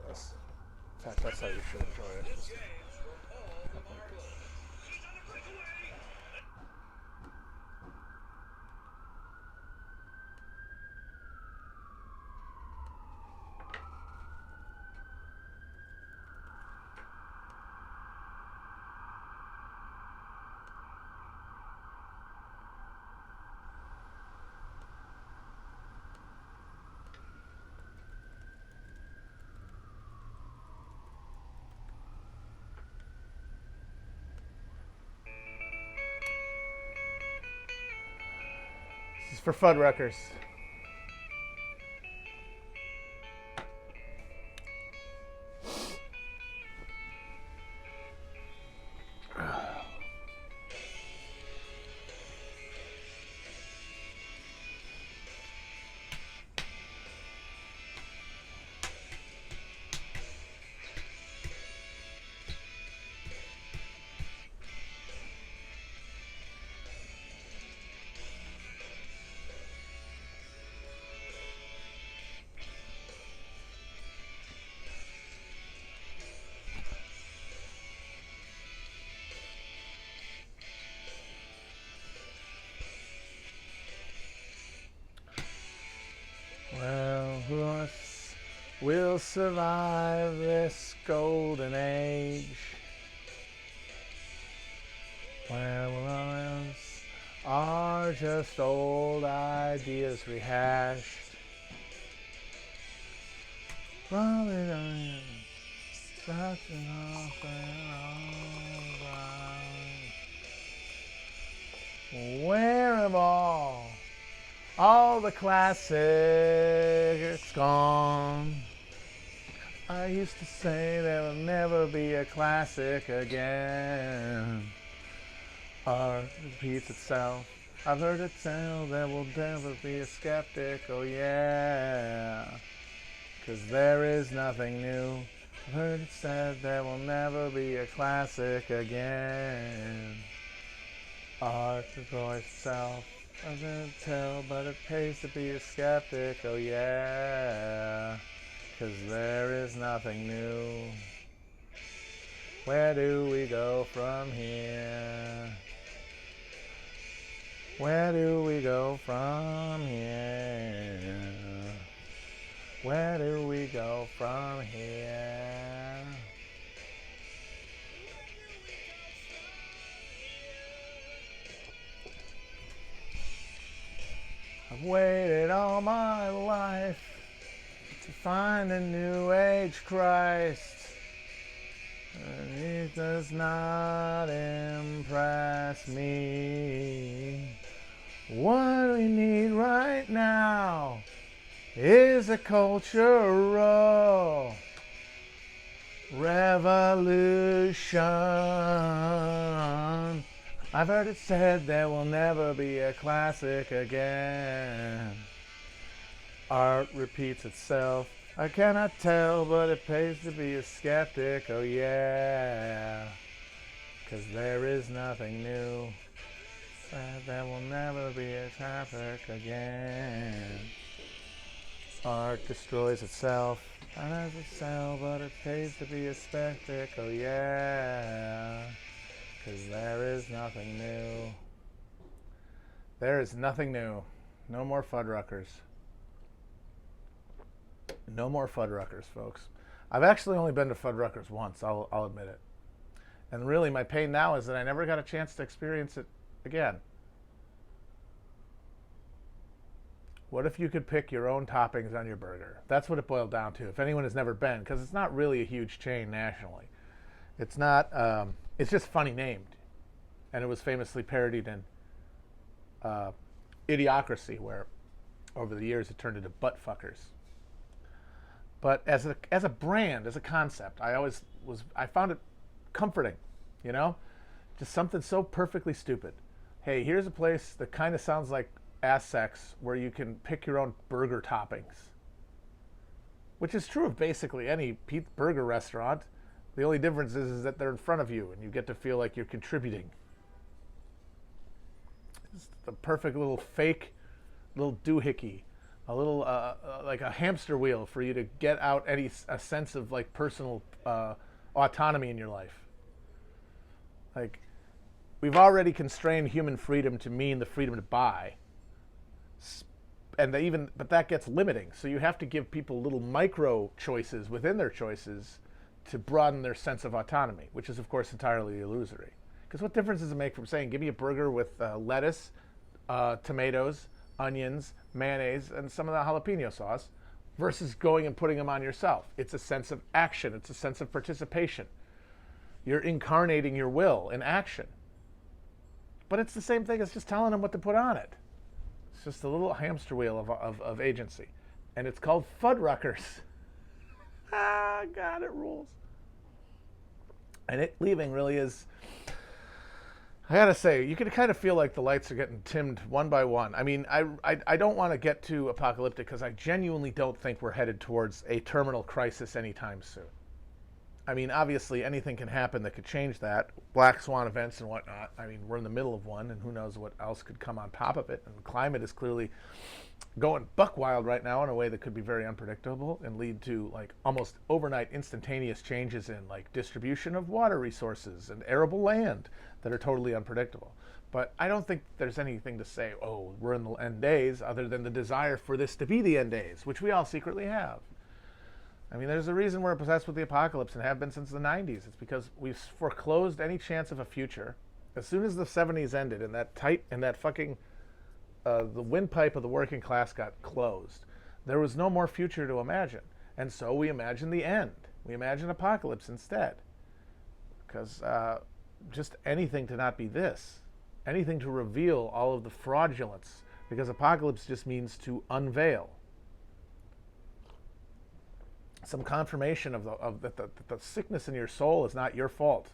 this. In fact, that's how you should enjoy it. Just this is for Fuddruckers. Well, who else will survive this golden age? Well, others are just old ideas rehashed. Probably something off and on. Where have all the classics gone? I used to say there will never be a classic again. Art repeats itself. I've heard it tell there will never be a skeptic, oh yeah. 'Cause there is nothing new. I've heard it said there will never be a classic again. Art destroys itself. I can't tell, but it pays to be a skeptic, oh yeah. 'Cause there is nothing new. Where do we go from here? Where do we go from here? Where do we go from here? I've waited all my life to find a new age Christ. And he does not impress me. What we need right now is a cultural revolution. I've heard it said there will never be a classic again. Art repeats itself. I cannot tell, but it pays to be a skeptic, oh yeah. 'Cause there is nothing new. There will never be a traffic again. Art destroys itself. Not as itself, but it pays to be a skeptic, oh yeah. 'Cause there is nothing new. There is nothing new. No more Fuddruckers. No more Fuddruckers, folks. I've actually only been to Fuddruckers once, I'll admit it. And really, my pain now is that I never got a chance to experience it again. What if you could pick your own toppings on your burger? That's what it boiled down to. If anyone has never been, because it's not really a huge chain nationally. It's not, it's just funny named. And it was famously parodied in Idiocracy, where over the years it turned into Buttfuckers. But as a brand, as a concept, I found it comforting, you know? Just something so perfectly stupid. Hey, here's a place that kind of sounds like ass sex where you can pick your own burger toppings. Which is true of basically any burger restaurant. The only difference is that they're in front of you and you get to feel like you're contributing. It's the perfect little fake little doohickey like a hamster wheel for you to get out a sense of like personal autonomy in your life. Like, we've already constrained human freedom to mean the freedom to buy, but that gets limiting. So you have to give people little micro choices within their choices to broaden their sense of autonomy, which is of course entirely illusory. Because what difference does it make from saying, give me a burger with lettuce, tomatoes, onions, mayonnaise, and some of the jalapeno sauce, versus going and putting them on yourself? It's a sense of action. It's a sense of participation. You're incarnating your will in action. But it's the same thing as just telling them what to put on it. It's just a little hamster wheel of agency. And it's called Fuddruckers. Ah, God, it rules. And it leaving really is, I gotta say, you can kind of feel like the lights are getting dimmed one by one. I mean, I don't want to get too apocalyptic because I genuinely don't think we're headed towards a terminal crisis anytime soon. I mean, obviously, anything can happen that could change that. Black swan events and whatnot. I mean, we're in the middle of one, and who knows what else could come on top of it. And climate is clearly going buck wild right now in a way that could be very unpredictable and lead to like almost overnight instantaneous changes in like distribution of water resources and arable land that are totally unpredictable. But I don't think there's anything to say, oh, we're in the end days, other than the desire for this to be the end days, which we all secretly have. I mean, there's a reason we're obsessed with the apocalypse and have been since the 90s. It's because we've foreclosed any chance of a future. As soon as the 70s ended and that fucking the windpipe of the working class got closed, there was no more future to imagine. And so we imagine the end. We imagine apocalypse instead. Because just anything to not be this. Anything to reveal all of the fraudulence. Because apocalypse just means to unveil. Some confirmation of the sickness in your soul is not your fault.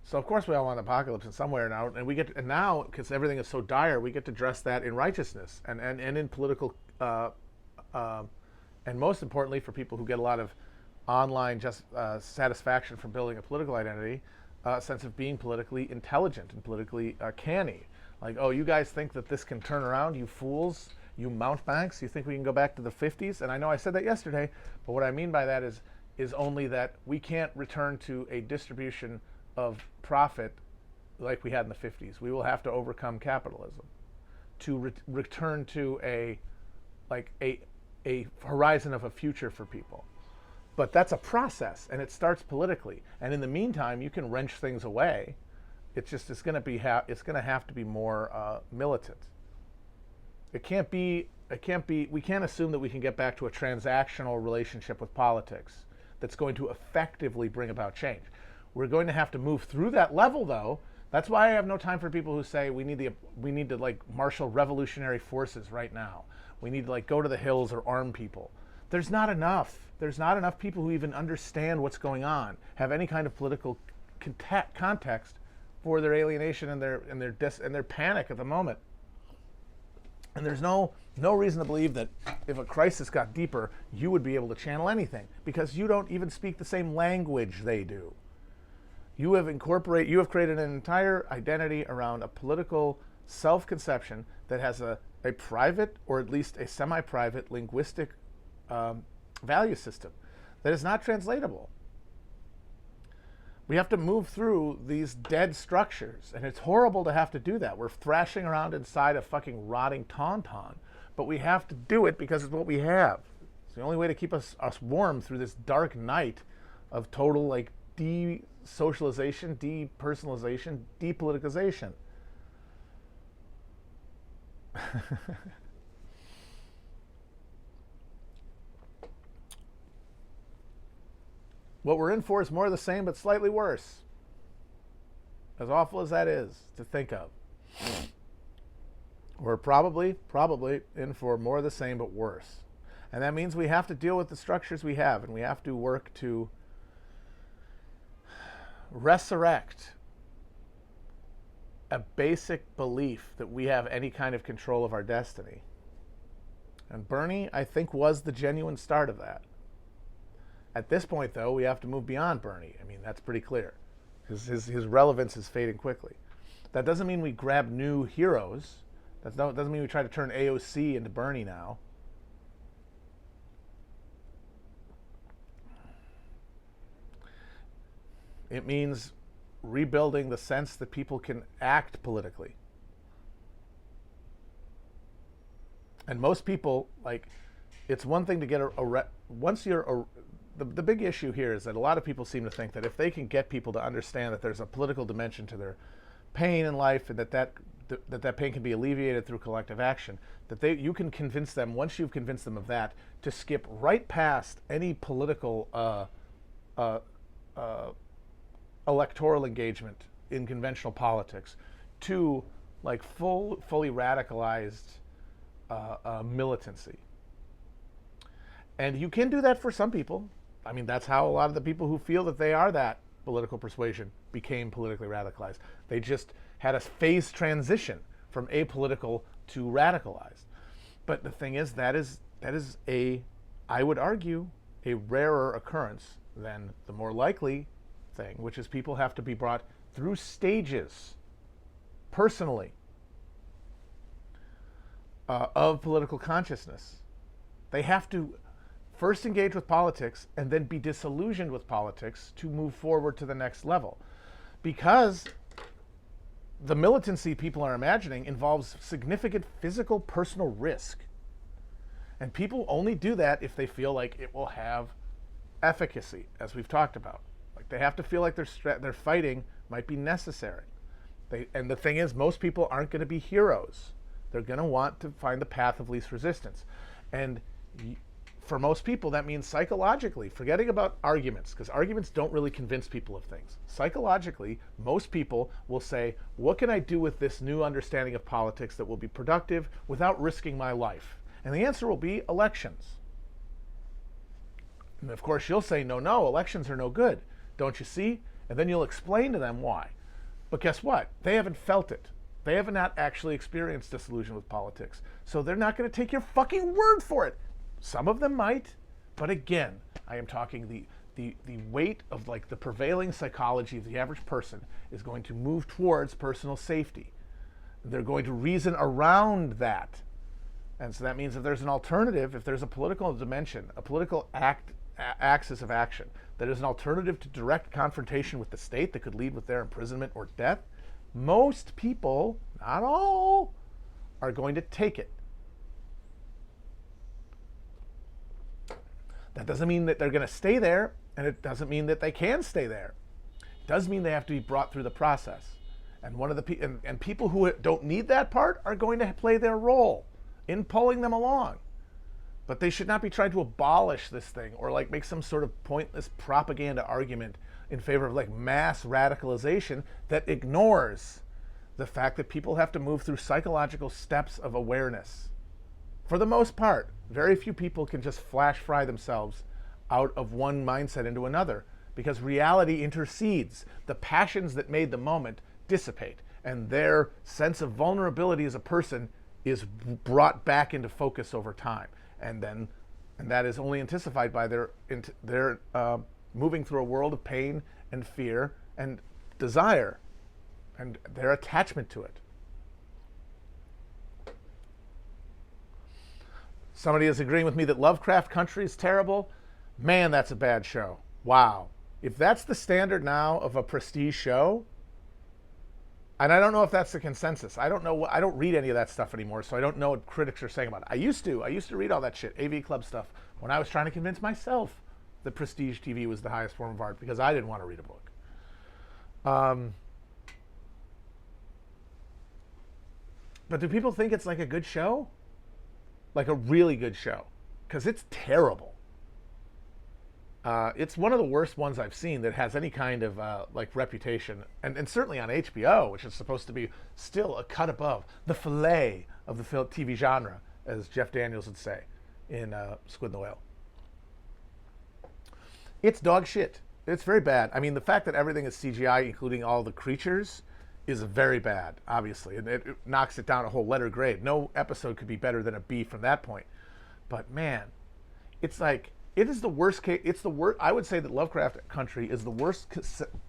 So of course we all want an apocalypse in somewhere now, and now because everything is so dire, we get to dress that in righteousness and in political, and most importantly for people who get a lot of online satisfaction from building a political identity, a sense of being politically intelligent and politically canny. Like, oh, you guys think that this can turn around, you fools? You mountebanks, you think we can go back to the 50s? And I know I said that yesterday, but what I mean by that is only that we can't return to a distribution of profit like we had in the 50s. We will have to overcome capitalism to return to a horizon of a future for people. But that's a process, and it starts politically. And in the meantime, you can wrench things away. It's going to have to be more militant. We can't assume that we can get back to a transactional relationship with politics that's going to effectively bring about change. We're going to have to move through that level, though. That's why I have no time for people who say we need to like marshal revolutionary forces right now. We need to like go to the hills or arm people. There's not enough. There's not enough people who even understand what's going on, have any kind of political context for their alienation and their panic at the moment. And there's no reason to believe that if a crisis got deeper, you would be able to channel anything, because you don't even speak the same language they do. You have created an entire identity around a political self-conception that has a private, or at least a semi-private linguistic value system that is not translatable. We have to move through these dead structures, and it's horrible to have to do that. We're thrashing around inside a fucking rotting tauntaun, but we have to do it because it's what we have. It's the only way to keep us warm through this dark night of total like de-socialization, depersonalization, depoliticization. What we're in for is more of the same, but slightly worse. As awful as that is to think of. We're probably in for more of the same, but worse. And that means we have to deal with the structures we have, and we have to work to resurrect a basic belief that we have any kind of control of our destiny. And Bernie, I think, was the genuine start of that. At this point, though, we have to move beyond Bernie. I mean, that's pretty clear. His relevance is fading quickly. That doesn't mean we grab new heroes That doesn't mean we try to turn AOC into Bernie now. It means rebuilding the sense that people can act politically. And most people, like, it's one thing to get once you're the big issue here is that a lot of people seem to think that if they can get people to understand that there's a political dimension to their pain in life, and that pain can be alleviated through collective action, that you can convince them, once you've convinced them of that, to skip right past any political electoral engagement in conventional politics to like fully radicalized militancy. And you can do that for some people. I mean, that's how a lot of the people who feel that they are that political persuasion became politically radicalized. They just had a phase transition from apolitical to radicalized. But the thing is, that is I would argue, a rarer occurrence than the more likely thing, which is people have to be brought through stages, personally, of political consciousness. They have to first engage with politics and then be disillusioned with politics to move forward to the next level. Because the militancy people are imagining involves significant physical personal risk. And people only do that if they feel like it will have efficacy, as we've talked about. Like, they have to feel like their fighting might be necessary. And the thing is, most people aren't going to be heroes. They're going to want to find the path of least resistance. And for most people, that means psychologically, forgetting about arguments, because arguments don't really convince people of things. Psychologically, most people will say, what can I do with this new understanding of politics that will be productive without risking my life? And the answer will be elections. And of course, you'll say, no, elections are no good. Don't you see? And then you'll explain to them why. But guess what? They haven't felt it. They have not actually experienced disillusion with politics. So they're not going to take your fucking word for it. Some of them might, but again, I am talking the weight of like the prevailing psychology of the average person is going to move towards personal safety. They're going to reason around that. And so that means if there's an alternative, if there's a political dimension, a political axis of action, that is an alternative to direct confrontation with the state that could lead with their imprisonment or death, most people, not all, are going to take it. That doesn't mean that they're going to stay there, and it doesn't mean that they can stay there. It does mean they have to be brought through the process. And and people who don't need that part are going to play their role in pulling them along. But they should not be trying to abolish this thing or like make some sort of pointless propaganda argument in favor of like mass radicalization that ignores the fact that people have to move through psychological steps of awareness. For the most part, very few people can just flash fry themselves out of one mindset into another because reality intercedes. The passions that made the moment dissipate, and their sense of vulnerability as a person is brought back into focus over time. And that is only intensified by their moving through a world of pain and fear and desire and their attachment to it. Somebody is agreeing with me that Lovecraft Country is terrible. Man, that's a bad show. Wow. If that's the standard now of a prestige show, and I don't know if that's the consensus. I don't know. I don't read any of that stuff anymore, so I don't know what critics are saying about it. I used to read all that shit, AV Club stuff, when I was trying to convince myself that prestige TV was the highest form of art because I didn't want to read a book. But do people think it's like a good show? Like a really good show? Because it's terrible. It's one of the worst ones I've seen that has any kind of like reputation, and certainly on HBO, which is supposed to be still a cut above the fillet of the TV genre, as Jeff Daniels would say in Squid and the Whale. It's dog shit. It's very bad. I mean, the fact that everything is CGI, including all the creatures, is very bad, obviously, and it knocks it down a whole letter grade. No episode could be better than a B from that point. But man, it's like, it is the worst case. It's the worst. I would say that Lovecraft Country is the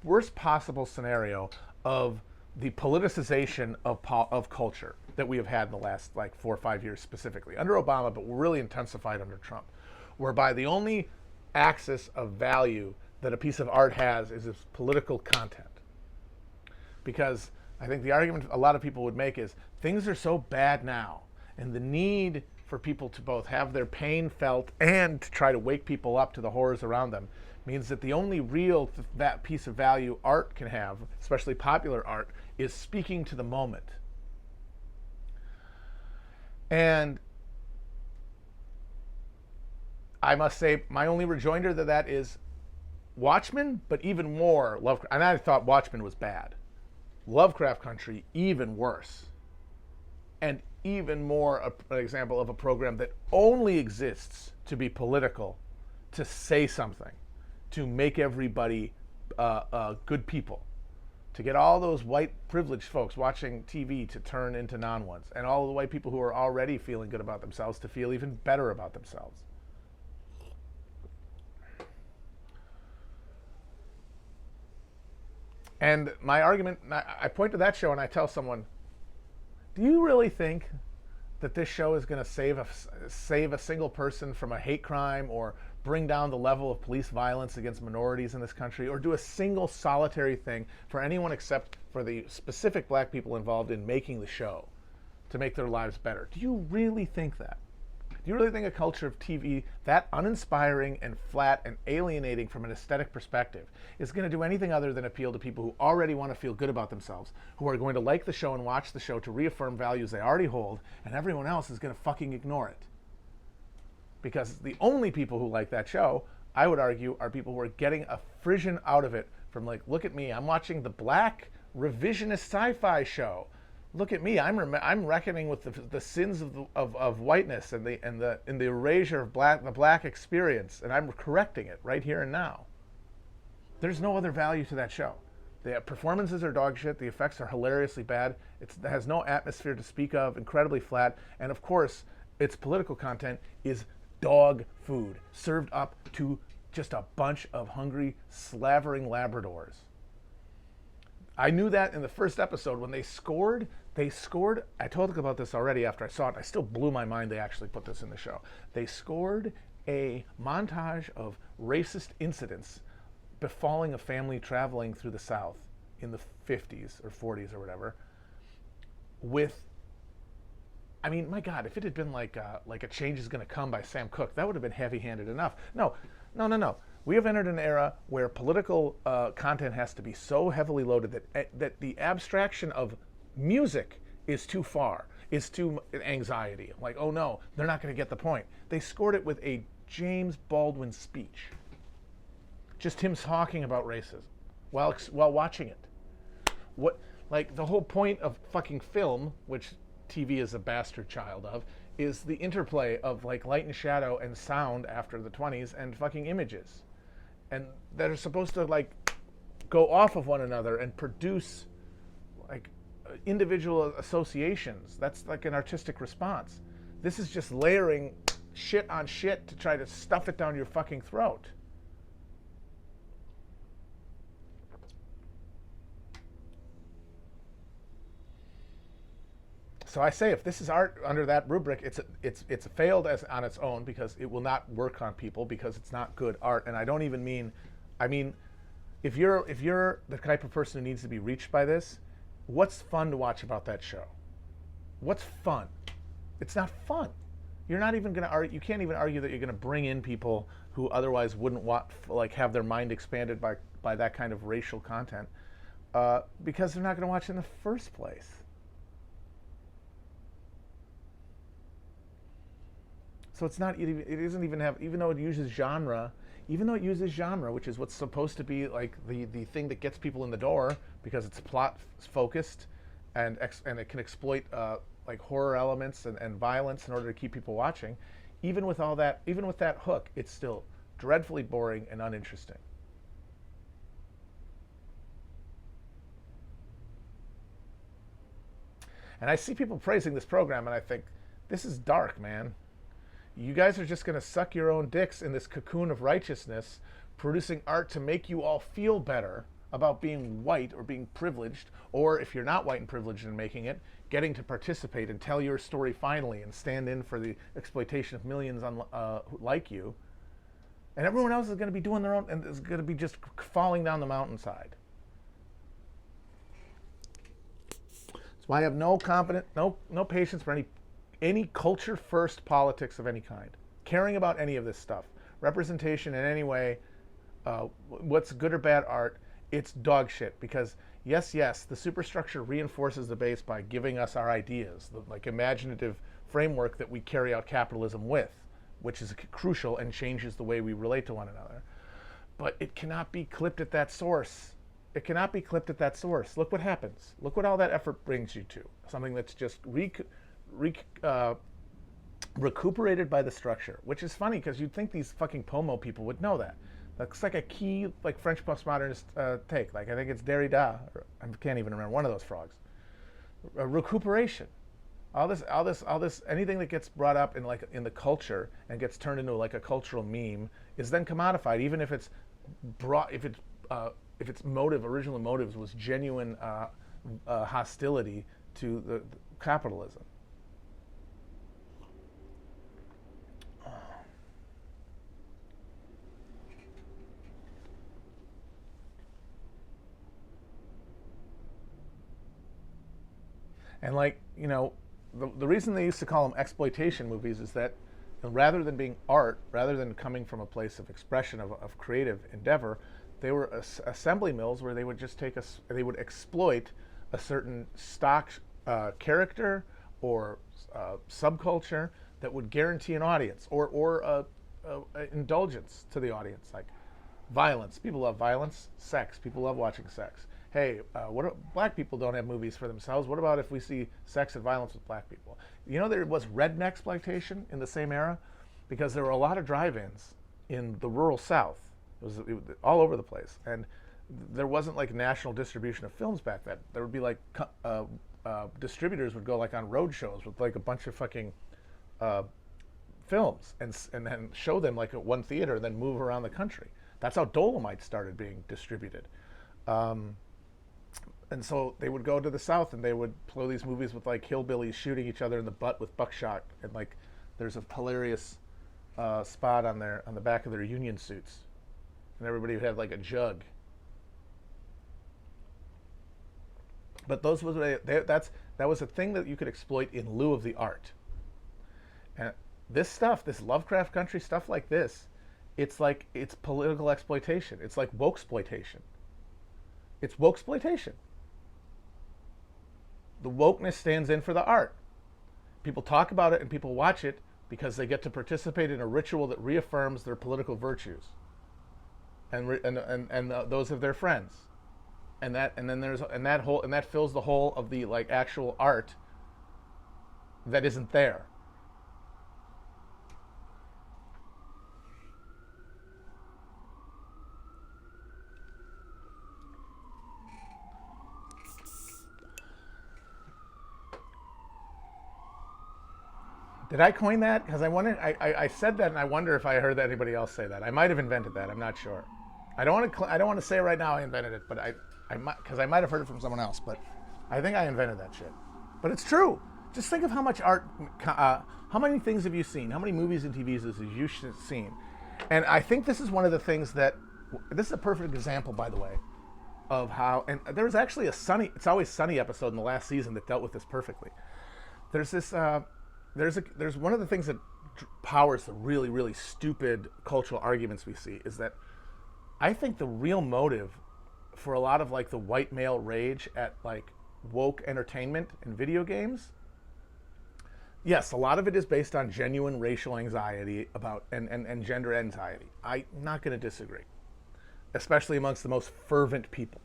worst possible scenario of the politicization of culture. that we have had in the last like 4 or 5 years specifically. Under Obama, but really intensified under Trump, whereby the only axis of value that a piece of art has is its political content. Because I think the argument a lot of people would make is things are so bad now, and the need for people to both have their pain felt and to try to wake people up to the horrors around them means that the only real that piece of value art can have, especially popular art, is speaking to the moment. And I must say, my only rejoinder to that is Watchmen, but even more Lovecraft. And I thought Watchmen was bad. Lovecraft Country, even worse. And even more an example of a program that only exists to be political, to say something, to make everybody good people, to get all those white privileged folks watching TV to turn into non-ones, and all the white people who are already feeling good about themselves to feel even better about themselves. And my argument, I point to that show and I tell someone, do you really think that this show is going to save a single person from a hate crime or bring down the level of police violence against minorities in this country, or do a single solitary thing for anyone except for the specific black people involved in making the show to make their lives better? Do you really think that? Do you really think a culture of TV that uninspiring and flat and alienating from an aesthetic perspective is going to do anything other than appeal to people who already want to feel good about themselves, who are going to like the show and watch the show to reaffirm values they already hold, and everyone else is going to fucking ignore it? Because the only people who like that show, I would argue, are people who are getting a frisson out of it from like, look at me, I'm watching the black revisionist sci-fi show. Look at me, I'm reckoning with the sins of whiteness and the erasure of the black experience, and I'm correcting it right here and now. There's no other value to that show. The performances are dog shit, the effects are hilariously bad, it has no atmosphere to speak of, incredibly flat, and of course, its political content is dog food, served up to just a bunch of hungry, slavering Labradors. I knew that in the first episode when they scored, I told you about this already after I saw it, I still blew my mind they actually put this in the show. They scored a montage of racist incidents befalling a family traveling through the South in the 50s or 40s or whatever with, I mean, my God, if it had been like A Change Is Gonna Come by Sam Cooke, that would have been heavy-handed enough. No. We have entered an era where political content has to be so heavily loaded that the abstraction of music is too far, is too anxiety. Like, oh no, they're not going to get the point. They scored it with a James Baldwin speech. Just him talking about racism while watching it. What, like, the whole point of fucking film, which TV is a bastard child of, is the interplay of like light and shadow and sound after the 20s and fucking images. And that are supposed to like go off of one another and produce like individual associations. That's like an artistic response. This is just layering shit on shit to try to stuff it down your fucking throat. So I say, if this is art under that rubric, it's failed on its own because it will not work on people because it's not good art. And I don't even mean, I mean, if you're the type of person who needs to be reached by this, what's fun to watch about that show? What's fun? It's not fun. You're not even going to argue. You can't even argue that you're going to bring in people who otherwise wouldn't want like have their mind expanded by that kind of racial content because they're not going to watch it in the first place. So it's not, it doesn't even have, even though it uses genre, which is what's supposed to be like the thing that gets people in the door because it's plot focused and it can exploit like horror elements and violence in order to keep people watching. Even with all that, even with that hook, it's still dreadfully boring and uninteresting. And I see people praising this program and I think, this is dark, man. You guys are just going to suck your own dicks in this cocoon of righteousness, producing art to make you all feel better about being white or being privileged, or if you're not white and privileged and making it, getting to participate and tell your story finally and stand in for the exploitation of millions like you. And everyone else is going to be doing their own, and is going to be just falling down the mountainside. That's why I have no patience for any culture first politics of any kind. Caring about any of this stuff. Representation in any way, what's good or bad art, it's dog shit. Because yes, the superstructure reinforces the base by giving us our ideas, the like imaginative framework that we carry out capitalism with, which is crucial and changes the way we relate to one another. But it cannot be clipped at that source. It cannot be clipped at that source. Look what happens. Look what all that effort brings you to. Something that's just recuperated by the structure, which is funny because you'd think these fucking Pomo people would know that. That's like a key, like French postmodernist take. Like I think it's Derrida, or I can't even remember, one of those frogs. Recuperation. All this, anything that gets brought up in the culture and gets turned into like a cultural meme is then commodified, even if it's if its original motives was genuine hostility to the capitalism. And the reason they used to call them exploitation movies is that rather than being art, rather than coming from a place of expression of creative endeavor, they were assembly mills where they would just they would exploit a certain stock character or subculture that would guarantee an audience or indulgence to the audience, like violence. People love violence. Sex. People love watching sex. Hey, black people don't have movies for themselves. What about if we see sex and violence with black people? There was redneck exploitation in the same era because there were a lot of drive-ins in the rural South. It was all over the place. And there wasn't like national distribution of films back then. There would be like distributors would go like on road shows with like a bunch of fucking films and then show them like at one theater and then move around the country. That's how Dolomite started being distributed. And so they would go to the South and they would play these movies with like hillbillies shooting each other in the butt with buckshot, and like there's a hilarious spot on the back of their union suits, and everybody would have like a jug. But that was a thing that you could exploit in lieu of the art. And this Lovecraft Country stuff like this, it's political exploitation. It's like woke-exploitation. It's woke-exploitation. The wokeness stands in for the art. People talk about it and people watch it because they get to participate in a ritual that reaffirms their political virtues and those of their friends, and that fills the hole of the like actual art that isn't there. Did I coin that? Because I said that, and I wonder if I heard anybody else say that. I might have invented that. I'm not sure. I don't want to say right now I invented it, but I might have heard it from someone else. But I think I invented that shit. But it's true. Just think of how much art, how many things have you seen? How many movies and TVs have you seen? And I think this is one of the things this is a perfect example, by the way, of how. And there was actually It's Always Sunny episode in the last season that dealt with this perfectly. There's this. There's one of the things that powers the really, really stupid cultural arguments we see is that I think the real motive for a lot of like the white male rage at like woke entertainment and video games, yes, a lot of it is based on genuine racial anxiety about and gender anxiety. I'm not going to disagree, especially amongst the most fervent people.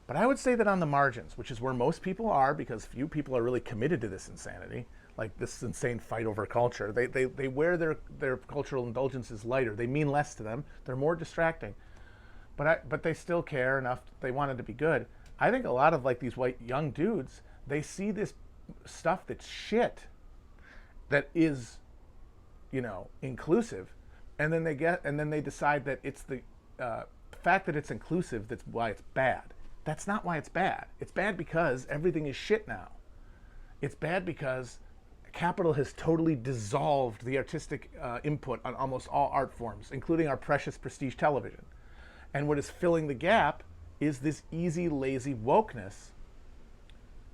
But I would say that on the margins, which is where most people are, because few people are really committed to this insanity, like this insane fight over culture. They wear their cultural indulgences lighter. They mean less to them. They're more distracting. But they still care enough. They want it to be good. I think a lot of like these white young dudes, they see this stuff that's shit, that is, inclusive, and then they decide that it's the fact that it's inclusive that's why it's bad. That's not why it's bad. It's bad because everything is shit now. It's bad because capital has totally dissolved the artistic input on almost all art forms, including our precious prestige television. And what is filling the gap is this easy, lazy wokeness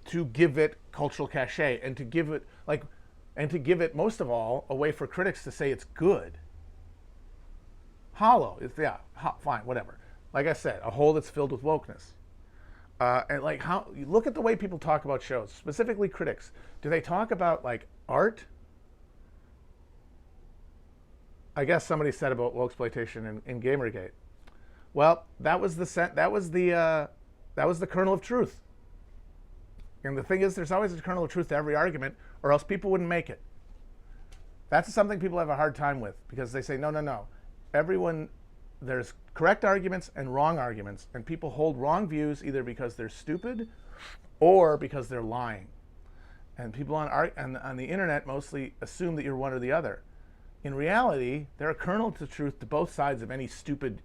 to give it cultural cachet and to give it most of all a way for critics to say it's good. Hollow, fine, whatever. Like I said, a hole that's filled with wokeness. And like how you look at the way people talk about shows, specifically critics. Do they talk about like art? I guess somebody said about exploitation in Gamergate. Well, that was the kernel of truth. And the thing is, there's always a kernel of truth to every argument, or else people wouldn't make it. That's something people have a hard time with because they say, no. There's correct arguments and wrong arguments, and people hold wrong views either because they're stupid or because they're lying. And people on the internet mostly assume that you're one or the other. In reality, there are kernels of truth to both sides of any stupid,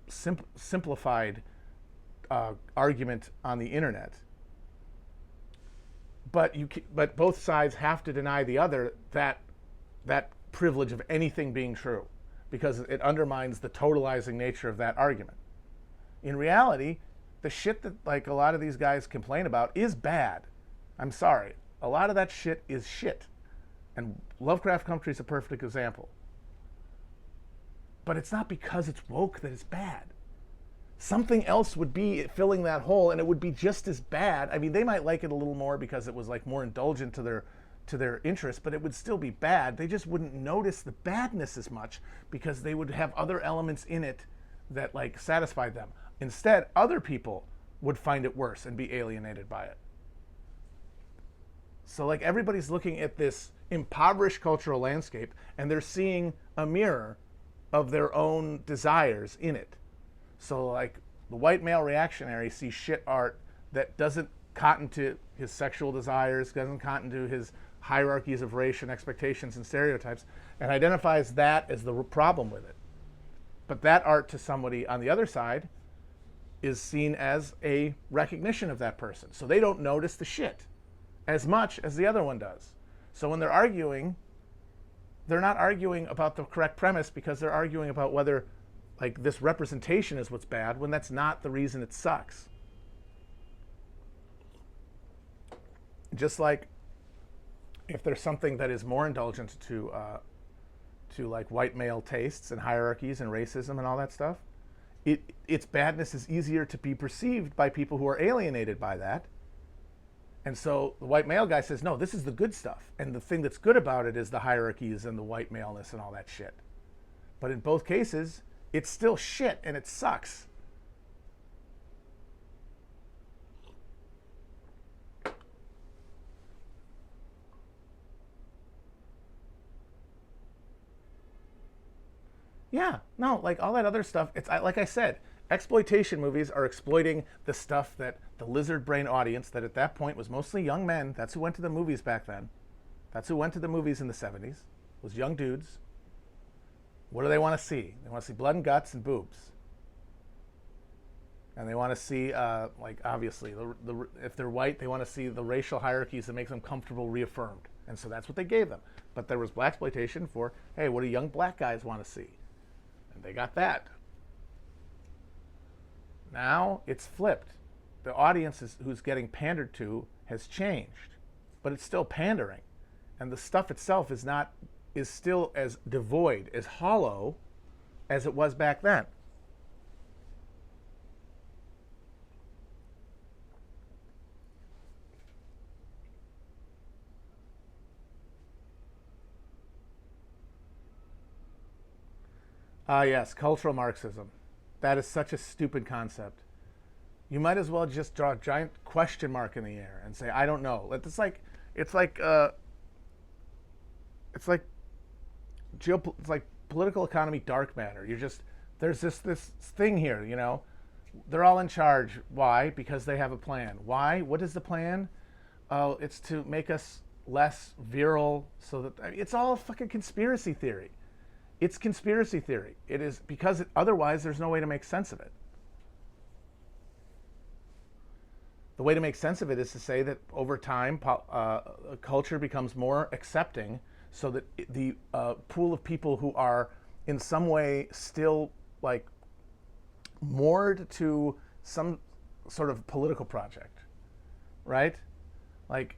simplified argument on the internet. But both sides have to deny the other that privilege of anything being true, because it undermines the totalizing nature of that argument. In reality, the shit that like a lot of these guys complain about is bad. I'm sorry. A lot of that shit is shit. And Lovecraft Country is a perfect example. But it's not because it's woke that it's bad. Something else would be filling that hole, and it would be just as bad. I mean, they might like it a little more because it was like more indulgent to their interest, but it would still be bad. They just wouldn't notice the badness as much because they would have other elements in it that like satisfied them. Instead, other people would find it worse and be alienated by it. So like everybody's looking at this impoverished cultural landscape and they're seeing a mirror of their own desires in it. So like the white male reactionary sees shit art that doesn't cotton to his sexual desires, doesn't cotton to his hierarchies of race and expectations and stereotypes, and identifies that as the problem with it. But that art to somebody on the other side is seen as a recognition of that person. So they don't notice the shit as much as the other one does. So when they're arguing, they're not arguing about the correct premise because they're arguing about whether like this representation is what's bad when that's not the reason it sucks. Just like if there's something that is more indulgent to like white male tastes and hierarchies and racism and all that stuff, its badness is easier to be perceived by people who are alienated by that. And so the white male guy says, no, this is the good stuff. And the thing that's good about it is the hierarchies and the white maleness and all that shit. But in both cases, it's still shit and it sucks. Yeah, no, like all that other stuff, it's like I said, exploitation movies are exploiting the stuff that the lizard brain audience, that at that point was mostly young men, that's who went to the movies back then. That's who went to the movies in the 70s, was young dudes. What do they want to see? They want to see blood and guts and boobs. And they want to see, like obviously, if they're white, they want to see the racial hierarchies that make them comfortable reaffirmed. And so that's what they gave them. But there was blaxploitation for, hey, what do young black guys want to see? And they got that. Now it's flipped. The audience who's getting pandered to has changed, but it's still pandering. And the stuff itself is still as devoid, as hollow as it was back then. Yes, cultural Marxism. That is such a stupid concept. You might as well just draw a giant question mark in the air and say, I don't know. It's like political economy dark matter. There's this thing here, you know. They're all in charge. Why? Because they have a plan. Why? What is the plan? Oh, it's to make us less virile so that it's all fucking conspiracy theory. It's conspiracy theory. It is because otherwise there's no way to make sense of it. the way to make sense of it is to say that over time, culture becomes more accepting, so that the pool of people who are in some way still like moored to some sort of political project, right? Like,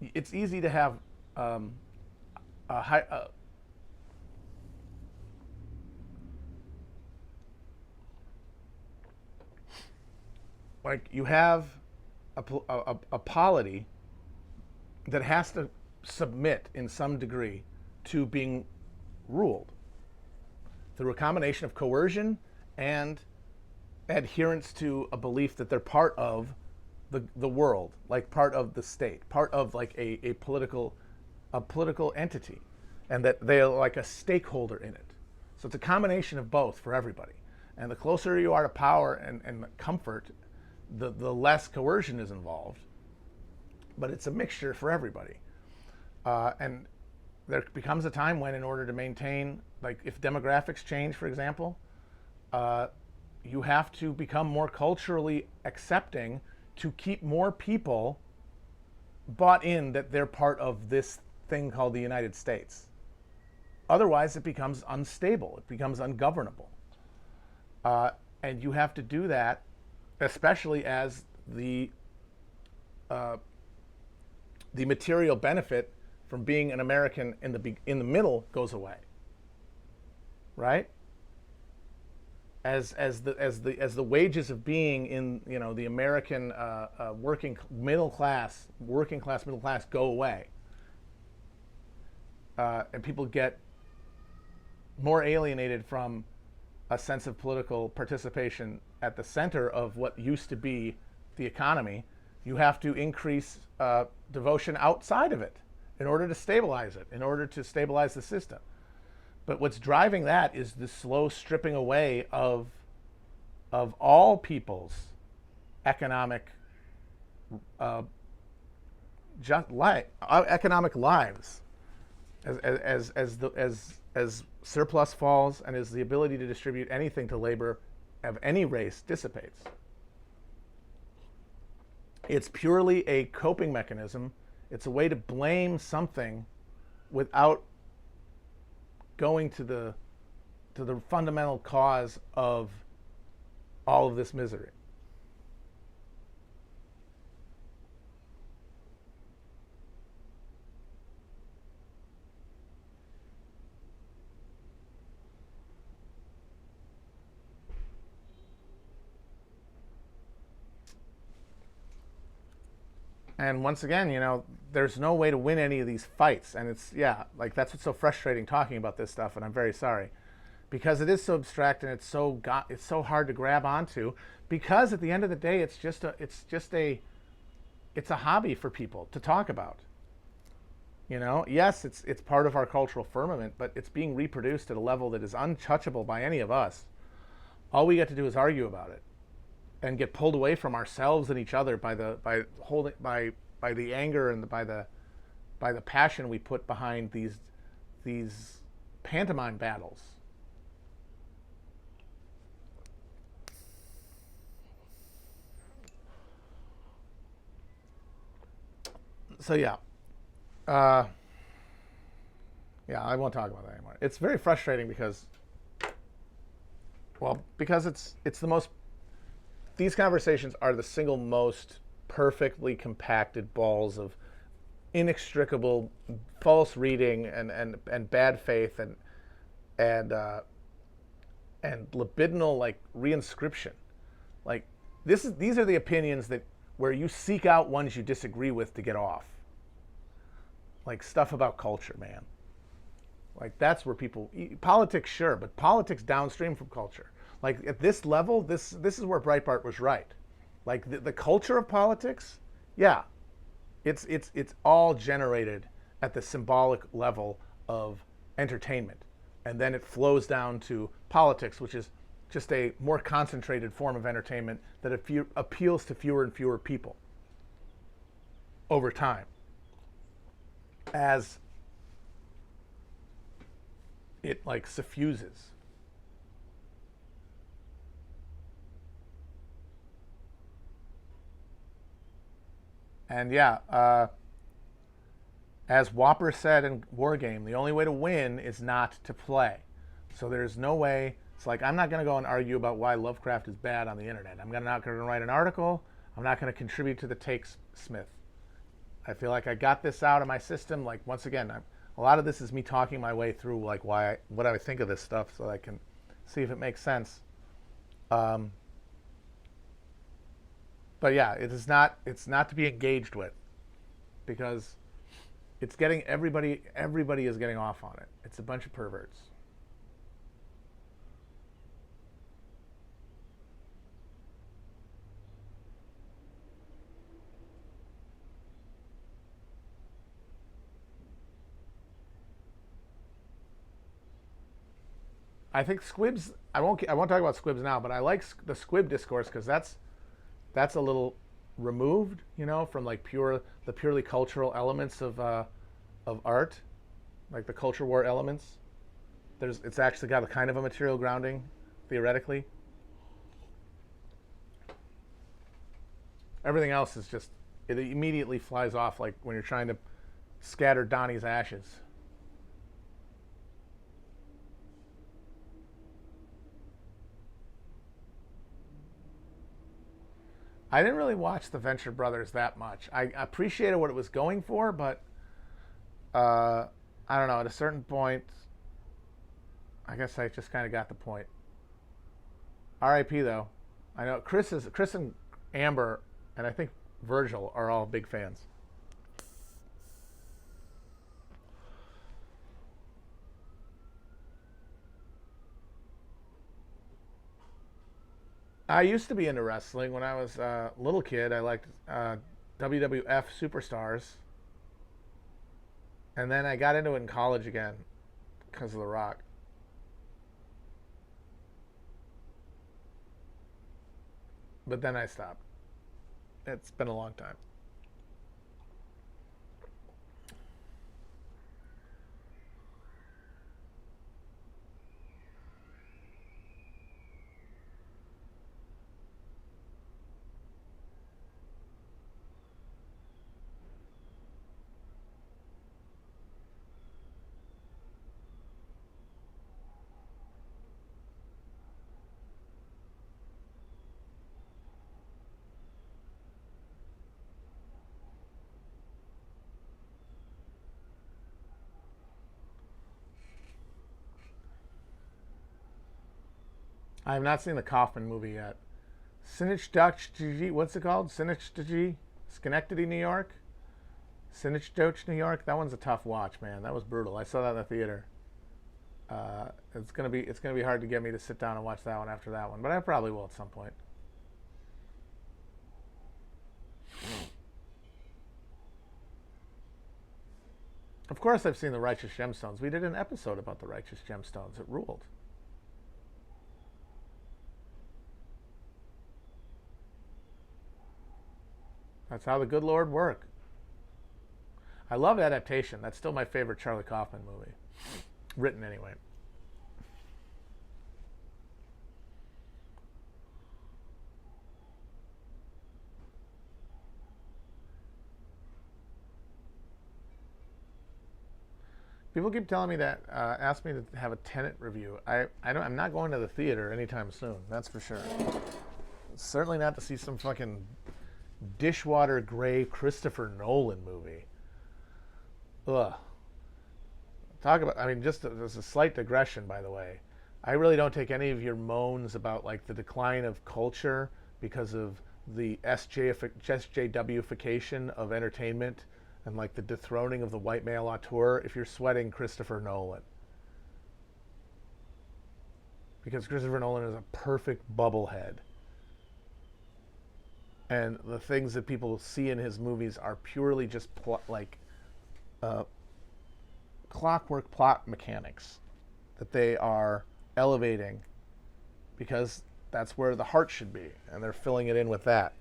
it's easy to have a high. Like, you have a polity that has to submit in some degree to being ruled through a combination of coercion and adherence to a belief that they're part of the world, like part of the state, part of like a political entity, and that they're like a stakeholder in it. So it's a combination of both for everybody. And the closer you are to power and comfort, the less coercion is involved. But it's a mixture for everybody. And there becomes a time when, in order to maintain, like if demographics change, for example, you have to become more culturally accepting to keep more people bought in that they're part of this thing called the United States. Otherwise, it becomes unstable. It becomes ungovernable. And you have to do that, especially as the material benefit from being an American in the middle goes away, right? As the wages of being in the American working class middle class go away, and people get more alienated from a sense of political participation at the center of what used to be the economy, you have to increase devotion outside of it in order to stabilize it, in order to stabilize the system. But what's driving that is the slow stripping away of all people's economic economic lives, as surplus falls and as the ability to distribute anything to labor of any race dissipates. It's purely a coping mechanism. It's a way to blame something without going to the fundamental cause of all of this misery. And once again, there's no way to win any of these fights. And it's, like that's what's so frustrating talking about this stuff, and I'm very sorry. Because it is so abstract and it's so hard to grab onto, because at the end of the day it's a hobby for people to talk about. Yes, it's part of our cultural firmament, but it's being reproduced at a level that is untouchable by any of us. All we get to do is argue about it and get pulled away from ourselves and each other by the anger and by the passion we put behind these pantomime battles. So I won't talk about that anymore. It's very frustrating because it's the most. These conversations are the single most perfectly compacted balls of inextricable false reading and bad faith and libidinal like reinscription. Like these are the opinions where you seek out ones you disagree with to get off. Like stuff about culture, man. Like that's where politics, sure, but politics downstream from culture. Like at this level, this is where Breitbart was right. Like the culture of politics, it's all generated at the symbolic level of entertainment, and then it flows down to politics, which is just a more concentrated form of entertainment that appeals to fewer and fewer people over time, as it like suffuses. And yeah, as Whopper said in Wargame, the only way to win is not to play. So there's no way. It's like, I'm not going to go and argue about why Lovecraft is bad on the internet. I'm not going to write an article. I'm not going to contribute to the Takes Smith. I feel like I got this out of my system. Like, once again, a lot of this is me talking my way through like what I think of this stuff, so I can see if it makes sense. But yeah, it's not to be engaged with, because it's getting everybody is getting off on it. It's a bunch of perverts. I think squibs. I won't talk about squibs now, but I like the squib discourse because that's a little removed, from like the purely cultural elements of art, like the culture war elements. It's actually got a kind of a material grounding, theoretically. Everything else is just, it immediately flies off, like when you're trying to scatter Donnie's ashes. I didn't really watch the Venture Brothers that much. I appreciated what it was going for, but I don't know. At a certain point, I guess I just kind of got the point. R.I.P. though. I know Chris and Amber, and I think Virgil are all big fans. I used to be into wrestling when I was a little kid. I liked WWF Superstars. And then I got into it in college again because of The Rock. But then I stopped. It's been a long time. I have not seen the Kaufman movie yet. Schenectady, what's it called? Schenectady, New York? Schenectady, New York? That one's a tough watch, man. That was brutal. I saw that in the theater. It's gonna be hard to get me to sit down and watch that one after that one, but I probably will at some point. Of course, I've seen the Righteous Gemstones. We did an episode about the Righteous Gemstones. It ruled. That's how the good Lord work. I love Adaptation. That's still my favorite Charlie Kaufman movie. Written anyway. People keep telling me that, ask me to have a Tenet review. I'm not going to the theater anytime soon. That's for sure. Certainly not to see some fucking dishwater gray Christopher Nolan movie. Ugh. Talk about, just as a slight digression, by the way. I really don't take any of your moans about like the decline of culture because of the SJWification of entertainment and like the dethroning of the white male auteur if you're sweating Christopher Nolan. Because Christopher Nolan is a perfect bubblehead. And the things that people see in his movies are purely just clockwork plot mechanics that they are elevating because that's where the heart should be, and they're filling it in with that.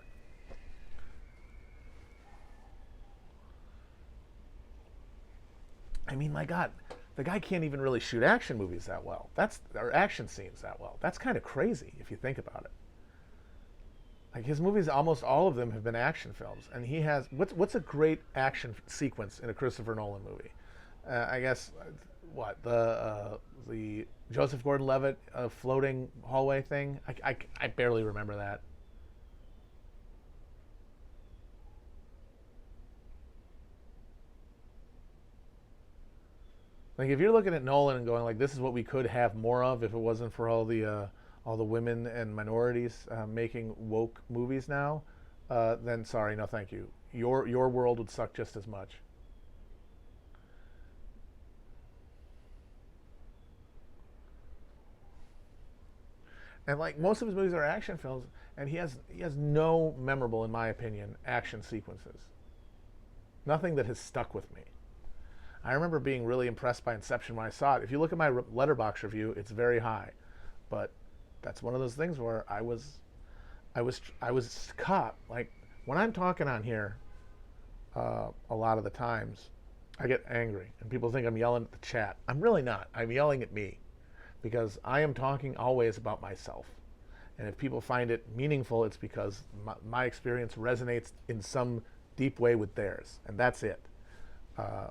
My God, the guy can't even really shoot action movies that well. Or action scenes that well. That's kind of crazy if you think about it. Like his movies, almost all of them have been action films, and he has what's a great action sequence in a Christopher Nolan movie? I guess what the Joseph Gordon-Levitt floating hallway thing. I barely remember that. Like if you're looking at Nolan and going like, this is what we could have more of if it wasn't for all the women and minorities making woke movies now, then sorry, no thank you. Your world would suck just as much. And like most of his movies are action films, and he has no memorable, in my opinion, action sequences. Nothing that has stuck with me. I remember being really impressed by Inception when I saw it. If you look at my Letterboxd review, it's very high, but that's one of those things where I was caught. Like when I'm talking on here, a lot of the times, I get angry, and people think I'm yelling at the chat. I'm really not. I'm yelling at me because I am talking always about myself. And if people find it meaningful, it's because my experience resonates in some deep way with theirs, and that's it. Uh,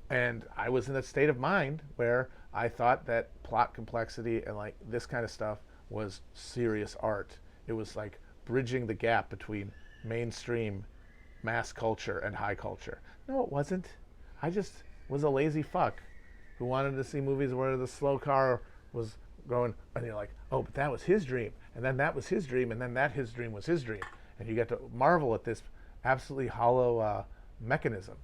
and I was in a state of mind where I thought that plot complexity and like this kind of stuff was serious art. It was like bridging the gap between mainstream mass culture and high culture. No, it wasn't. I just was a lazy fuck who wanted to see movies where the slow car was going, and you're like, oh, but that was his dream, and then that was his dream, and then that his dream was his dream, and you get to marvel at this absolutely hollow mechanism.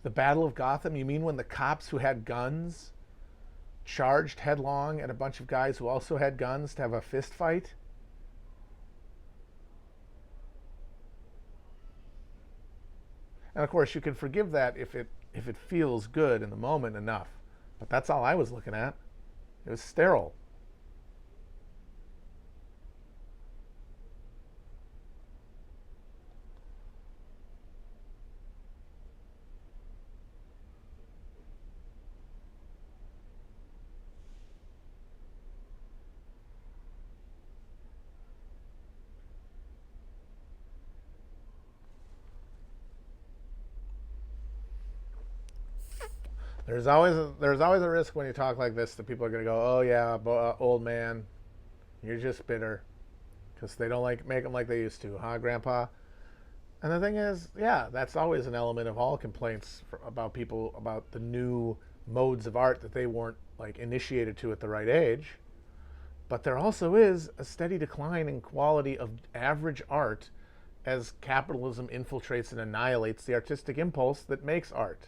The Battle of Gotham, you mean when the cops who had guns charged headlong at a bunch of guys who also had guns to have a fist fight? And of course, you can forgive that if it feels good in the moment enough. But that's all I was looking at. It was sterile. There's always a risk when you talk like this that people are going to go, oh yeah, old man, you're just bitter because they don't like make them like they used to, huh, Grandpa? And the thing is, yeah, that's always an element of all complaints about people about the new modes of art that they weren't like initiated to at the right age. But there also is a steady decline in quality of average art as capitalism infiltrates and annihilates the artistic impulse that makes art.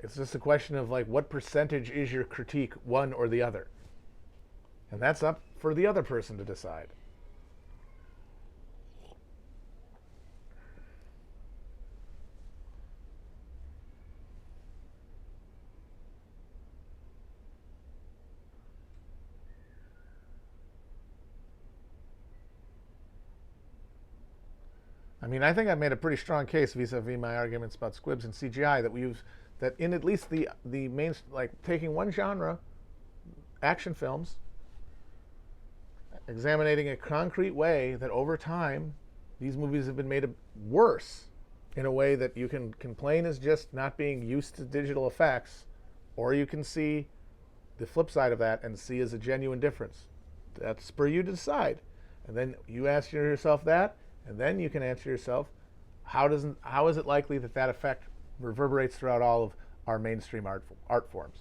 It's just a question of like what percentage is your critique, one or the other. And that's up for the other person to decide. I mean, I think I've made a pretty strong case vis-a-vis my arguments about squibs and CGI that in at least the main, like taking one genre, action films, examining a concrete way that over time these movies have been made worse in a way that you can complain as just not being used to digital effects, or you can see the flip side of that and see as a genuine difference. That's for you to decide. And then you ask yourself that, and then you can answer yourself, how is it likely that that effect reverberates throughout all of our mainstream art forms?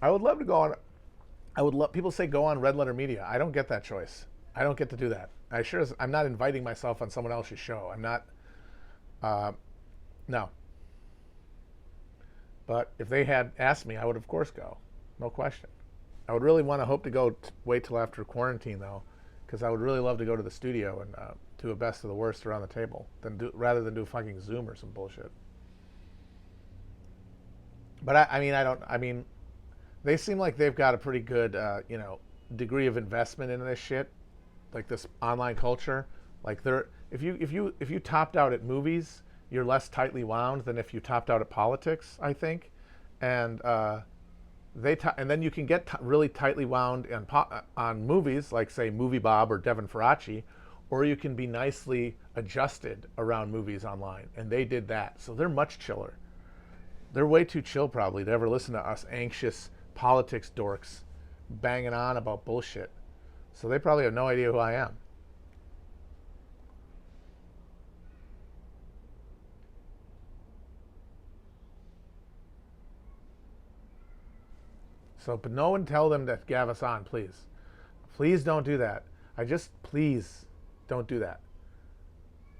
I would love to go on. I would love people say go on Red Letter Media. I don't get that choice. I don't get to do that. I'm not inviting myself on someone else's show. I'm not. No. But if they had asked me, I would of course go, no question. I would really want to hope to go wait till after quarantine though, because I would really love to go to the studio and do a best of the worst around the table rather than do fucking Zoom or some bullshit. But I mean, they seem like they've got a pretty good, degree of investment in this shit, like this online culture. Like if you topped out at movies, you're less tightly wound than if you topped out at politics, I think, and and then you can get really tightly wound on movies, like say Movie Bob or Devin Faraci, or you can be nicely adjusted around movies online, and they did that, so they're much chiller. They're way too chill probably to ever listen to us anxious politics dorks banging on about bullshit. So they probably have no idea who I am. So, but no one tell them to gab us on, please. Please don't do that. Please don't do that.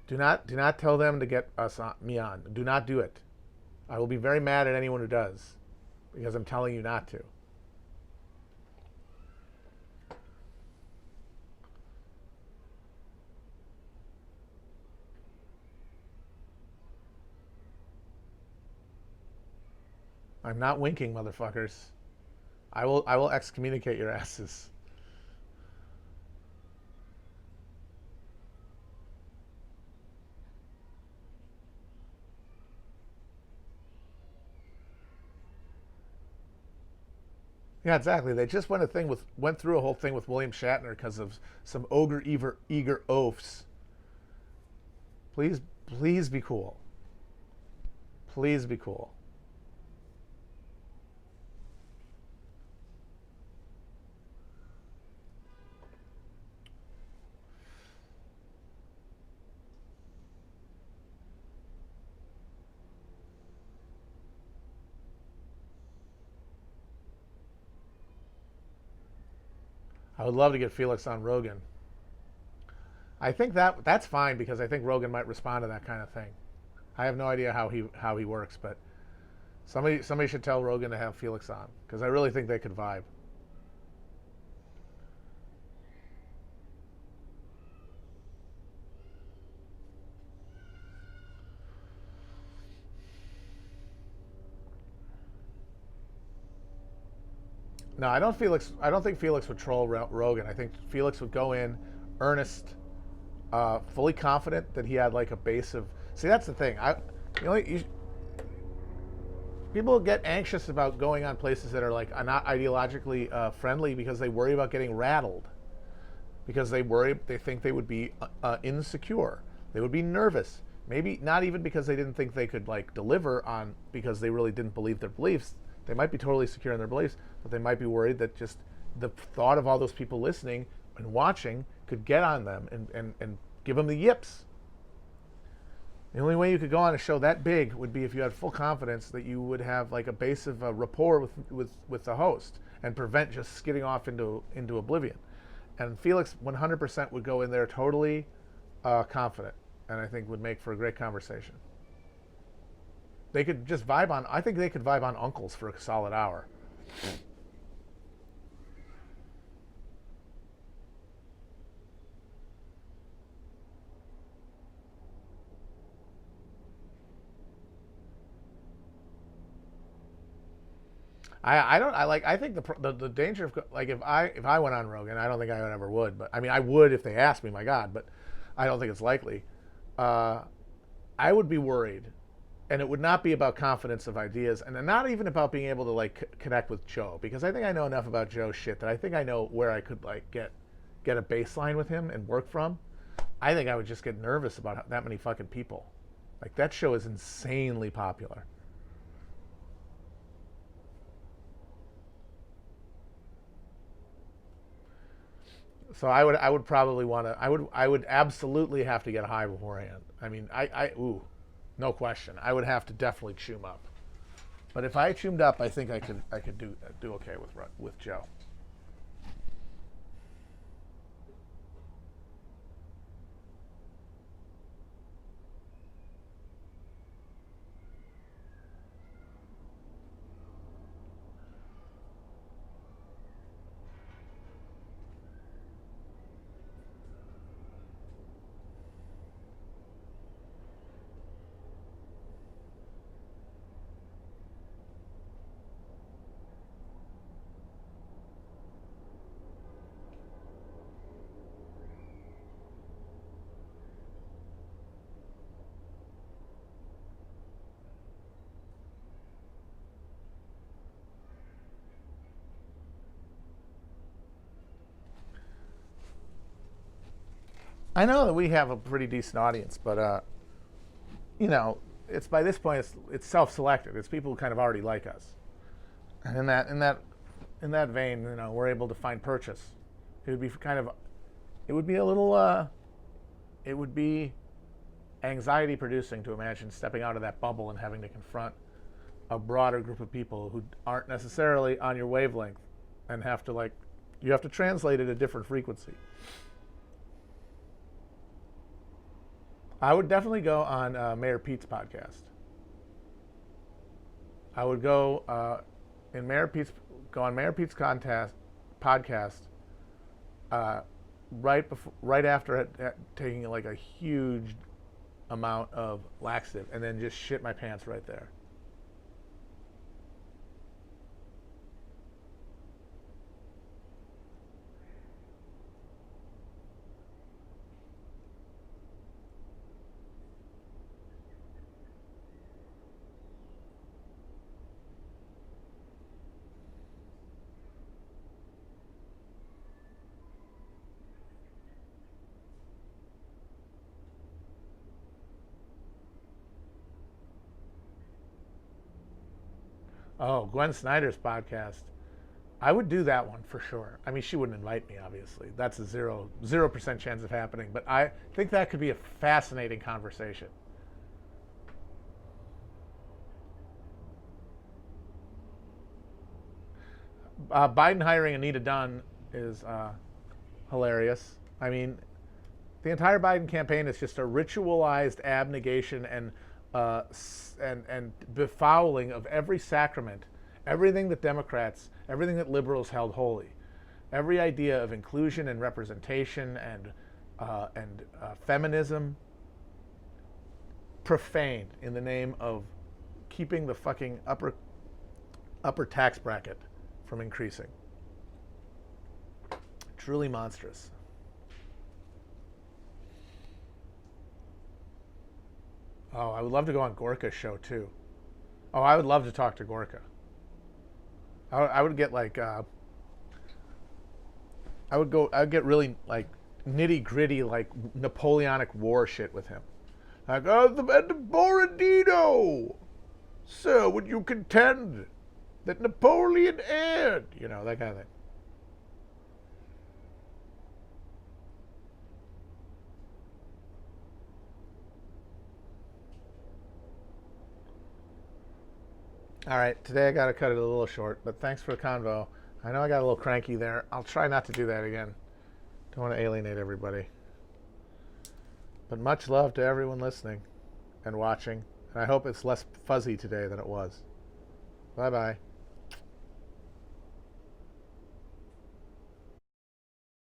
Do not tell them to get me on. Do not do it. I will be very mad at anyone who does, because I'm telling you not to. I'm not winking, motherfuckers. I will excommunicate your asses. Yeah, exactly. They just went through a whole thing with William Shatner because of some eager oafs. Please be cool. Please be cool. I would love to get Felix on Rogan. I think that's fine because I think Rogan might respond to that kind of thing. I have no idea how he works, but somebody should tell Rogan to have Felix on because I really think they could vibe. No, I don't think Felix would troll Rogan. I think Felix would go in, earnest, fully confident that he had like a base of. See, that's the thing. People get anxious about going on places that are like not ideologically friendly because they worry about getting rattled. Because they think they would be insecure. They would be nervous. Maybe not even because they didn't think they could like deliver on because they really didn't believe their beliefs. They might be totally secure in their beliefs, but they might be worried that just the thought of all those people listening and watching could get on them and give them the yips. The only way you could go on a show that big would be if you had full confidence that you would have like a base of rapport with the host and prevent just skidding off into oblivion. And Felix 100% would go in there totally confident, and I think would make for a great conversation. They could just vibe on. I think they could vibe on uncles for a solid hour. I think the danger of like if I went on Rogan, I don't think I ever would, but I mean I would if they asked me, my God, but I don't think it's likely. I would be worried, and it would not be about confidence of ideas, and not even about being able to like connect with Joe, because I think I know enough about Joe's shit that I think I know where I could like get a baseline with him and work from. I think I would just get nervous about that many fucking people. Like that show is insanely popular. So I would probably want to I would absolutely have to get high beforehand. I mean no question. I would have to definitely choom up. But if I choomed up, I think I could do okay with Joe. I know that we have a pretty decent audience, but you know, it's by this point it's self-selected. It's people who kind of already like us, and in that vein, you know, we're able to find purchase. It would be kind of, it would be a little, it would be anxiety producing to imagine stepping out of that bubble and having to confront a broader group of people who aren't necessarily on your wavelength and have to you have to translate at a different frequency. I would definitely go on Mayor Pete's podcast. I would go on Mayor Pete's podcast right after taking like a huge amount of laxative and then just shit my pants right there. Oh, Gwen Snyder's podcast. I would do that one for sure. I mean, she wouldn't invite me, obviously. That's a 0% chance of happening. But I think that could be a fascinating conversation. Biden hiring Anita Dunn is hilarious. I mean, the entire Biden campaign is just a ritualized abnegation and befouling of every sacrament, everything that Democrats, everything that liberals held holy, every idea of inclusion and representation and feminism, profaned in the name of keeping the fucking upper tax bracket from increasing. Truly monstrous. Oh, I would love to go on Gorka's show too. Oh, I would love to talk to Gorka. I would get like, I would get really like nitty gritty, like Napoleonic War shit with him. Like, oh, the Borodino! Sir, would you contend that Napoleon erred? You know, that kind of thing. All right, today I got to cut it a little short, but thanks for the convo. I know I got a little cranky there. I'll try not to do that again. Don't want to alienate everybody. But much love to everyone listening and watching, and I hope it's less fuzzy today than it was. Bye-bye.